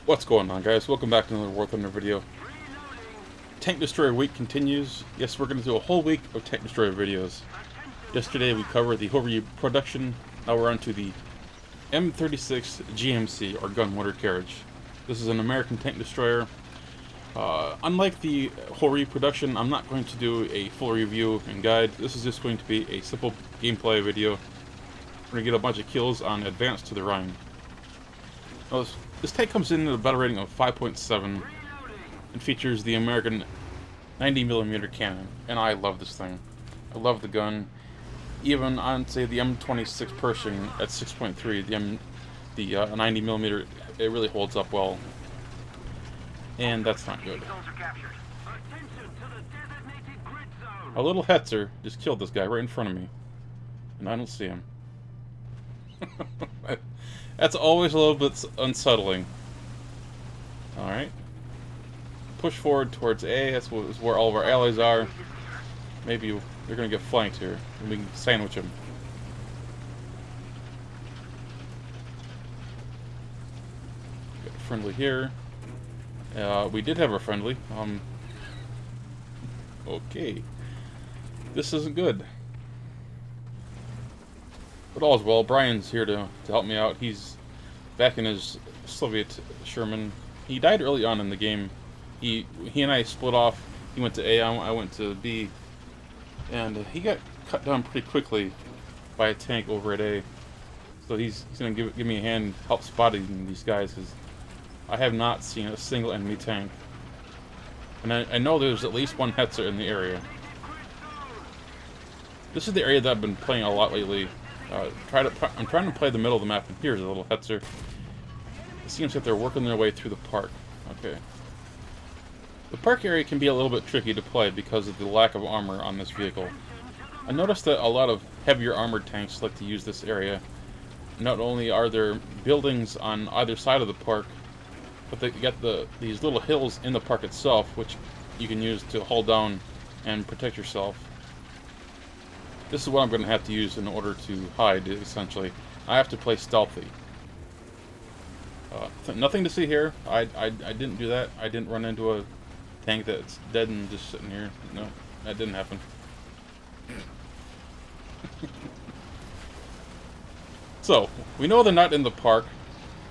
What's going on, guys? Welcome back to another War Thunder video. Tank Destroyer week continues. Yes, we're going to do a whole week of Tank Destroyer videos. Yesterday we covered the Hover production. Now we're on to the M36 GMC, or gun motor carriage. This is an American tank destroyer. Unlike the Hover production, I'm not going to do a full review and guide. This is just going to be a simple gameplay video. We're going to get a bunch of kills on Advance to the Rhine. Now, this tank comes in at a battle rating of 5.7 and features the American 90mm cannon, and I love this thing. I love the gun. Even on, say, the M26 Pershing at 6.3, the 90mm, it really holds up well. And that's not good. A little Hetzer just killed this guy right in front of me, and I don't see him. That's always a little bit unsettling. Alright. Push forward towards A. That's where all of our allies are. Maybe they're going to get flanked here, and we can sandwich them. Got a friendly here. We did have a friendly. Okay. This isn't good. But all's well. Brian's here to help me out. He's back in his Soviet Sherman. He died early on in the game. He and I split off. He went to A, I went to B. And he got cut down pretty quickly by a tank over at A. So he's going to give me a hand, help spotting these guys, because I have not seen a single enemy tank. And I know there's at least one Hetzer in the area. This is the area that I've been playing a lot lately. I'm trying to play the middle of the map, and here's a little Hetzer. It seems like they're working their way through the park. Okay. The park area can be a little bit tricky to play because of the lack of armor on this vehicle. I noticed that a lot of heavier armored tanks like to use this area. Not only are there buildings on either side of the park, but they got these little hills in the park itself, which you can use to hold down and protect yourself. This is what I'm going to have to use in order to hide, essentially. I have to play stealthy. Nothing to see here. I didn't do that. I didn't run into a tank that's dead and just sitting here. No, that didn't happen. So, we know they're not in the park.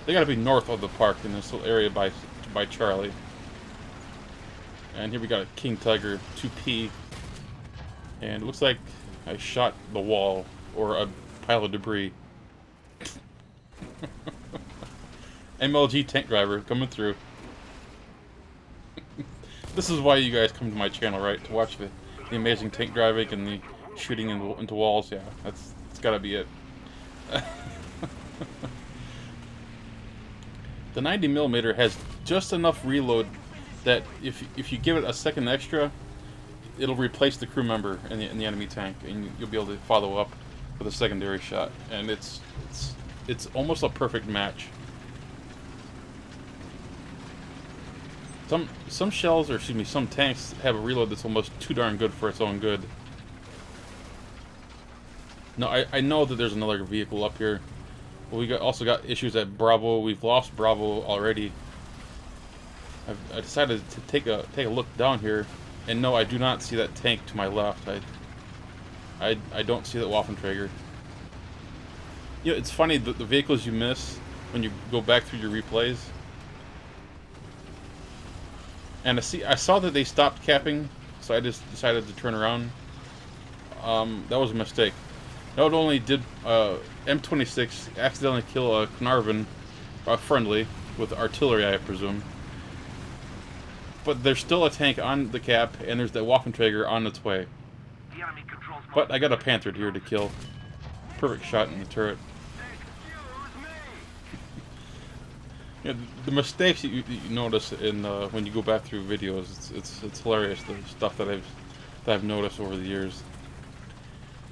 They gotta be north of the park in this little area by Charlie. And here we got a King Tiger 2P. And it looks like I shot the wall, or a pile of debris. MLG tank driver coming through. This is why you guys come to my channel, right? To watch the amazing tank driving and the shooting into walls. Yeah, that's gotta be it. The 90mm has just enough reload that if you give it a second extra, it'll replace the crew member in the enemy tank, and you'll be able to follow up with a secondary shot. And it's almost a perfect match. Some shells, or excuse me, some tanks have a reload that's almost too darn good for its own good. No, I know that there's another vehicle up here. But we also got issues at Bravo. We've lost Bravo already. I decided to take a look down here, and no, I do not see that tank to my left. I don't see that Waffenträger. You know, it's funny the vehicles you miss when you go back through your replays. And I saw that they stopped capping, so I just decided to turn around. That was a mistake. Not only did M26 accidentally kill a Carnarvon, a friendly, with artillery, I presume, but there's still a tank on the cap, and there's that Waffenträger on its way. But I got a Panther here to kill. Perfect shot in the turret. Yeah, the mistakes that you notice in when you go back through videos, it's hilarious, the stuff that I've noticed over the years.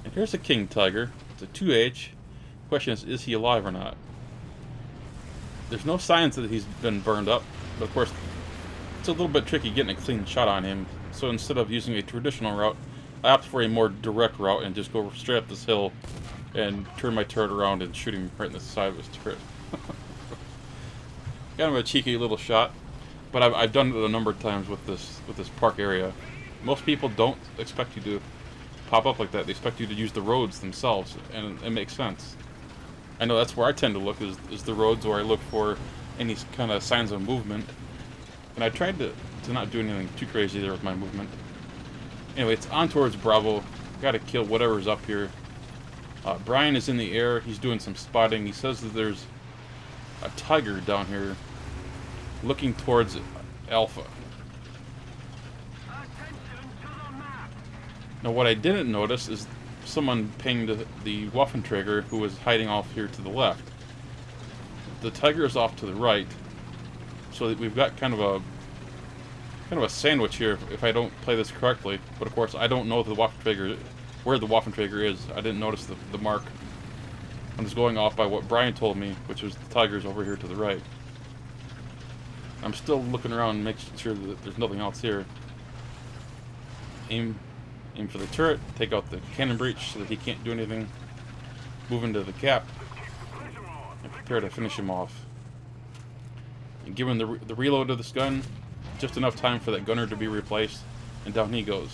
And here's a King Tiger. It's a 2H. Question is he alive or not? There's no signs that he's been burned up, but of course it's a little bit tricky getting a clean shot on him. So instead of using a traditional route, I opt for a more direct route and just go straight up this hill and turn my turret around and shoot him right in the side of his turret. kind of a cheeky little shot, but I've done it a number of times with this park area. Most people don't expect you to pop up like that. They expect you to use the roads themselves, and it makes sense. I know that's where I tend to look, is the roads, where I look for any kind of signs of movement. And I tried to not do anything too crazy there with my movement. Anyway, it's on towards Bravo. Gotta kill whatever's up here. Brian is in the air. He's doing some spotting. He says that there's a tiger down here looking towards Alpha. Now, what I didn't notice is someone pinged the Waffenträger, who was hiding off here to the left. The tiger is off to the right, so that we've got kind of a sandwich here if I don't play this correctly. But of course, I don't know where the Waffenträger is. I didn't notice the mark. I'm just going off by what Brian told me, which was the tiger's over here to the right. I'm still looking around, making sure that there's nothing else here. Aim for the turret, take out the cannon breach so that he can't do anything. Move into the cap, and prepare to finish him off. And given the reload of this gun, just enough time for that gunner to be replaced, and down he goes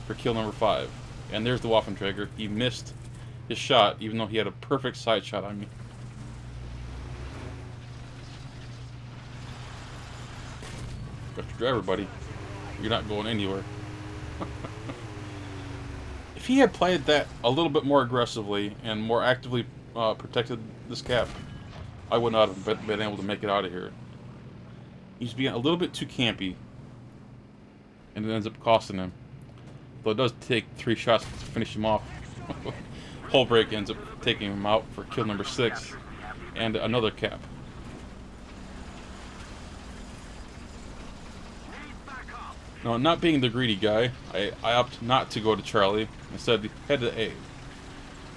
for kill number 5. And there's the Waffenträger. He missed his shot, even though he had a perfect side shot on me. Got your driver, buddy. You're not going anywhere. If he had played that a little bit more aggressively and more actively protected this cap, I would not have been able to make it out of here. He's being a little bit too campy, and it ends up costing him. Though it does take 3 shots to finish him off. Hull break ends up taking him out for kill number 6, and another cap. Now, not being the greedy guy, I opt not to go to Charlie. Instead, head to A.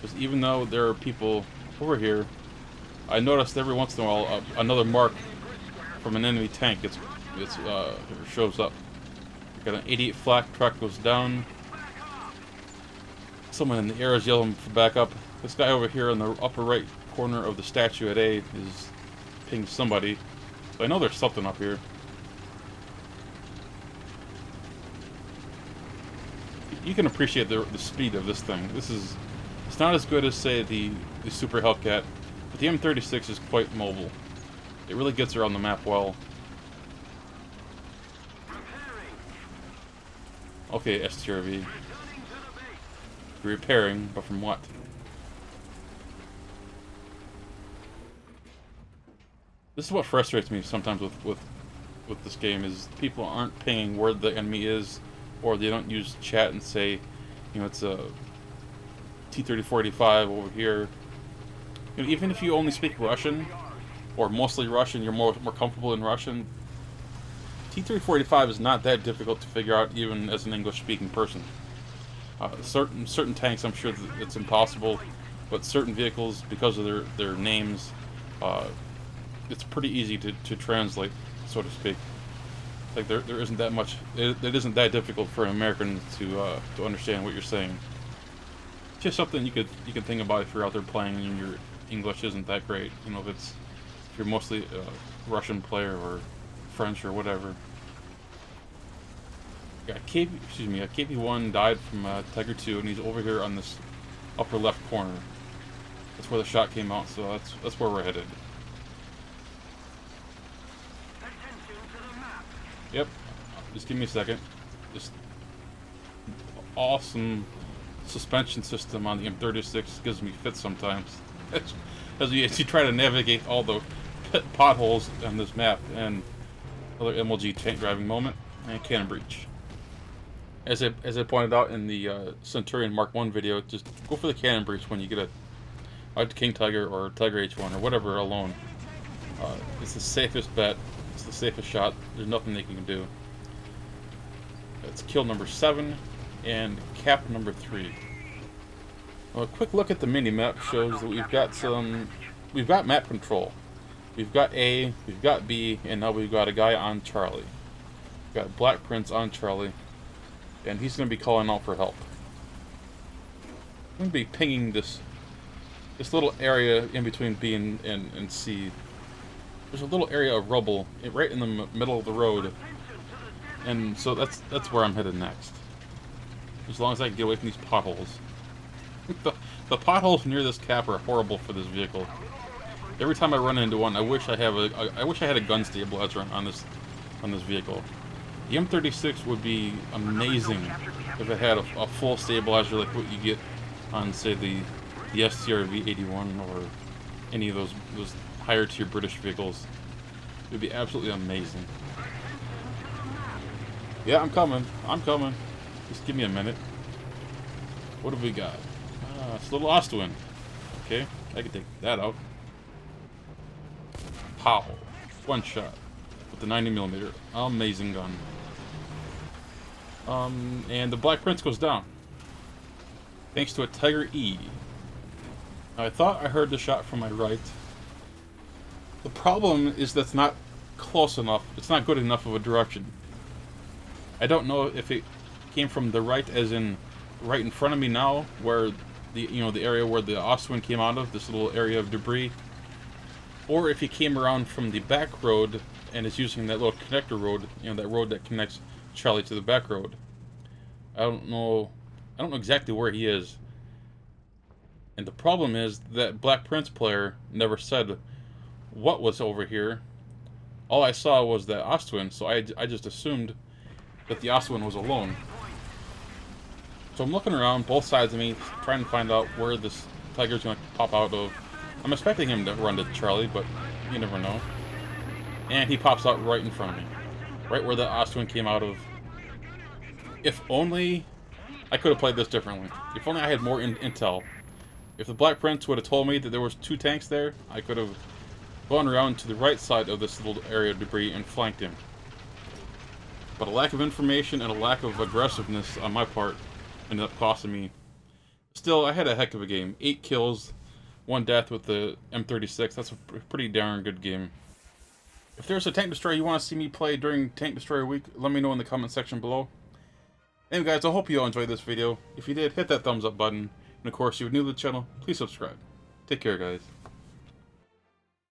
Because even though there are people over here, I noticed every once in a while another mark from an enemy tank shows up. Got an 88 flak truck goes down. Someone in the air is yelling for backup. This guy over here in the upper right corner of the statue at A is pinging somebody. So I know there's something up here. You can appreciate the speed of this thing. It's not as good as, say, the Super Hellcat, but the M36 is quite mobile. It really gets around the map well. Okay, STRV. Repairing, but from what? This is what frustrates me sometimes with this game, is people aren't pinging where the enemy is, or they don't use chat and say, you know, it's a T-3485 over here. You know, even if you only speak Russian, or mostly Russian, you're more comfortable in Russian, T-3485 is not that difficult to figure out, even as an English-speaking person. Certain tanks, I'm sure that it's impossible, but certain vehicles, because of their names, it's pretty easy to translate, so to speak. Like there isn't that much. It isn't that difficult for an American to understand what you're saying. Just something you can think about if you're out there playing and your English isn't that great. You know, if you're mostly a Russian player or French or whatever. Yeah, a KP1 died from Tiger 2, and he's over here on this upper left corner. That's where the shot came out, so that's where we're headed. Yep. Just give me a second. Just awesome suspension system on the M36 gives me fits sometimes. as you try to navigate all the potholes on this map, and another MLG tank driving moment and cannon breach. As I pointed out in the Centurion Mark 1 video, just go for the cannon breach when you get a King Tiger or Tiger H1 or whatever alone. It's the safest bet. It's the safest shot. There's nothing they can do. That's kill number 7 and cap number 3. Well, a quick look at the mini-map shows that we've got map control. We've got A, we've got B, and now we've got a guy on Charlie. We've got Black Prince on Charlie, and he's going to be calling out for help. I'm going to be pinging this little area in between B and C. there's a little area of rubble right in the middle of the road, and so that's where I'm headed next. As long as I can get away from these potholes. The potholes near this cap are horrible for this vehicle. Every time I run into one, I wish I had a gun stabilizer on this vehicle. The M36 would be amazing if it had a full stabilizer like what you get on, say, the STRV-81 or any of those higher tier British vehicles. It would be absolutely amazing. Yeah, I'm coming. Just give me a minute. What have we got? It's a little Ostwin. Okay, I can take that out. Pow! One shot with the 90mm. Amazing gun. And the Black Prince goes down thanks to a Tiger E. I thought I heard the shot from my right. The problem is that's not close enough. It's not good enough of a direction. I don't know if it came from the right, as in right in front of me now, where the area where the Ostwin came out of, this little area of debris, or if he came around from the back road and is using that little connector road, that road that connects Charlie to the back road. I don't know exactly where he is. And the problem is that Black Prince player never said what was over here. All I saw was that Ostwin, so I just assumed that the Ostwin was alone. So I'm looking around both sides of me, trying to find out where this Tiger's going to pop out of. I'm expecting him to run to Charlie, but you never know. And he pops out right in front of me. Right where the Ostwin came out of. If only I could have played this differently. If only I had more intel. If the Black Prince would have told me that there was 2 tanks there, I could have gone around to the right side of this little area of debris and flanked him. But a lack of information and a lack of aggressiveness on my part ended up costing me. Still, I had a heck of a game. 8 kills, 1 death with the M36. That's a pretty darn good game. If there's a tank destroyer you want to see me play during Tank Destroyer Week, let me know in the comment section below. Anyway guys, I hope you all enjoyed this video. If you did, hit that thumbs up button. And of course, if you're new to the channel, please subscribe. Take care guys.